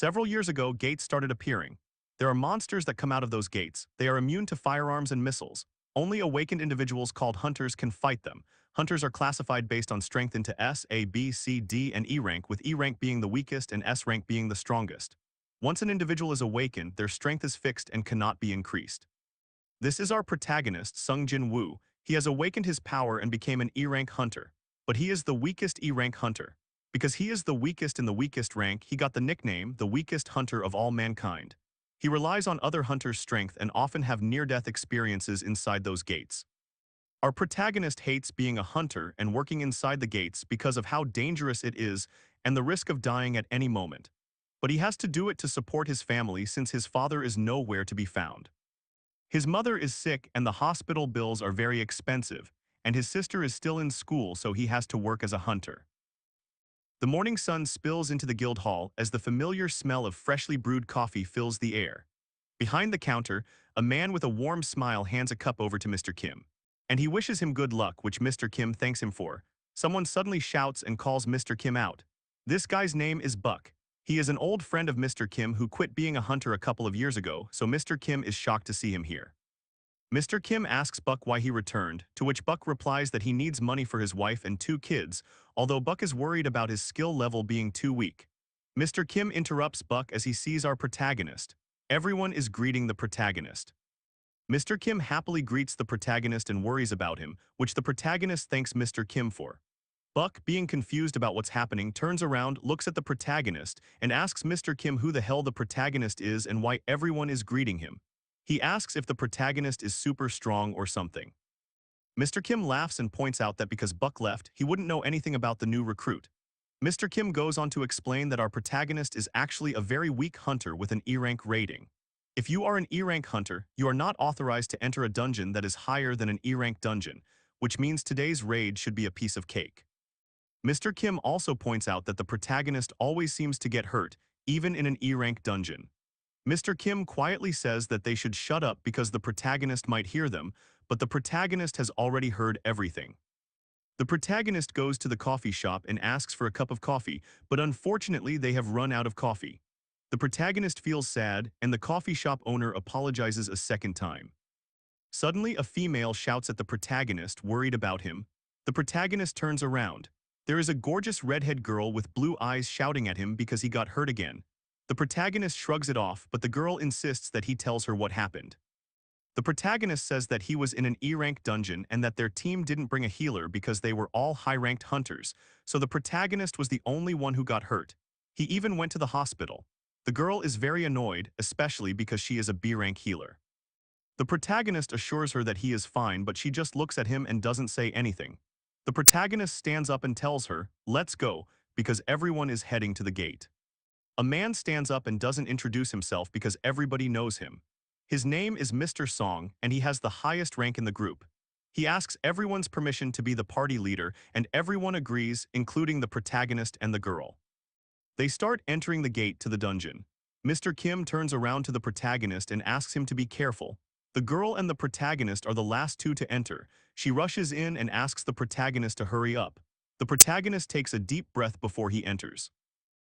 Several years ago, gates started appearing. There are monsters that come out of those gates. They are immune to firearms and missiles. Only awakened individuals called hunters can fight them. Hunters are classified based on strength into S, A, B, C, D, and E rank, with E rank being the weakest and S rank being the strongest. Once an individual is awakened, their strength is fixed and cannot be increased. This is our protagonist, Sung Jin Woo. He has awakened his power and became an E rank hunter. But he is the weakest E rank hunter. Because he is the weakest in the weakest rank, he got the nickname, the weakest hunter of all mankind. He relies on other hunters' strength and often have near-death experiences inside those gates. Our protagonist hates being a hunter and working inside the gates because of how dangerous it is and the risk of dying at any moment. But he has to do it to support his family since his father is nowhere to be found. His mother is sick and the hospital bills are very expensive, and his sister is still in school, so he has to work as a hunter. The morning sun spills into the guild hall as the familiar smell of freshly brewed coffee fills the air. Behind the counter, a man with a warm smile hands a cup over to Mr. Kim. And he wishes him good luck, which Mr. Kim thanks him for. Someone suddenly shouts and calls Mr. Kim out. This guy's name is Buck. He is an old friend of Mr. Kim who quit being a hunter a couple of years ago, so Mr. Kim is shocked to see him here. Mr. Kim asks Buck why he returned, to which Buck replies that he needs money for his wife and 2 kids, although Buck is worried about his skill level being too weak. Mr. Kim interrupts Buck as he sees our protagonist. Everyone is greeting the protagonist. Mr. Kim happily greets the protagonist and worries about him, which the protagonist thanks Mr. Kim for. Buck, being confused about what's happening, turns around, looks at the protagonist, and asks Mr. Kim who the hell the protagonist is and why everyone is greeting him. He asks if the protagonist is super strong or something. Mr. Kim laughs and points out that because Buck left, he wouldn't know anything about the new recruit. Mr. Kim goes on to explain that our protagonist is actually a very weak hunter with an E rank rating. If you are an E rank hunter, you are not authorized to enter a dungeon that is higher than an E rank dungeon, which means today's raid should be a piece of cake. Mr. Kim also points out that the protagonist always seems to get hurt, even in an E rank dungeon. Mr. Kim quietly says that they should shut up because the protagonist might hear them, but the protagonist has already heard everything. The protagonist goes to the coffee shop and asks for a cup of coffee, but unfortunately they have run out of coffee. The protagonist feels sad, and the coffee shop owner apologizes a second time. Suddenly, a female shouts at the protagonist, worried about him. The protagonist turns around. There is a gorgeous redhead girl with blue eyes shouting at him because he got hurt again. The protagonist shrugs it off, but the girl insists that he tells her what happened. The protagonist says that he was in an E-rank dungeon and that their team didn't bring a healer because they were all high-ranked hunters, so the protagonist was the only one who got hurt. He even went to the hospital. The girl is very annoyed, especially because she is a B-rank healer. The protagonist assures her that he is fine, but she just looks at him and doesn't say anything. The protagonist stands up and tells her, "Let's go," because everyone is heading to the gate. A man stands up and doesn't introduce himself because everybody knows him. His name is Mr. Song, and he has the highest rank in the group. He asks everyone's permission to be the party leader, and everyone agrees, including the protagonist and the girl. They start entering the gate to the dungeon. Mr. Kim turns around to the protagonist and asks him to be careful. The girl and the protagonist are the last two to enter. She rushes in and asks the protagonist to hurry up. The protagonist takes a deep breath before he enters.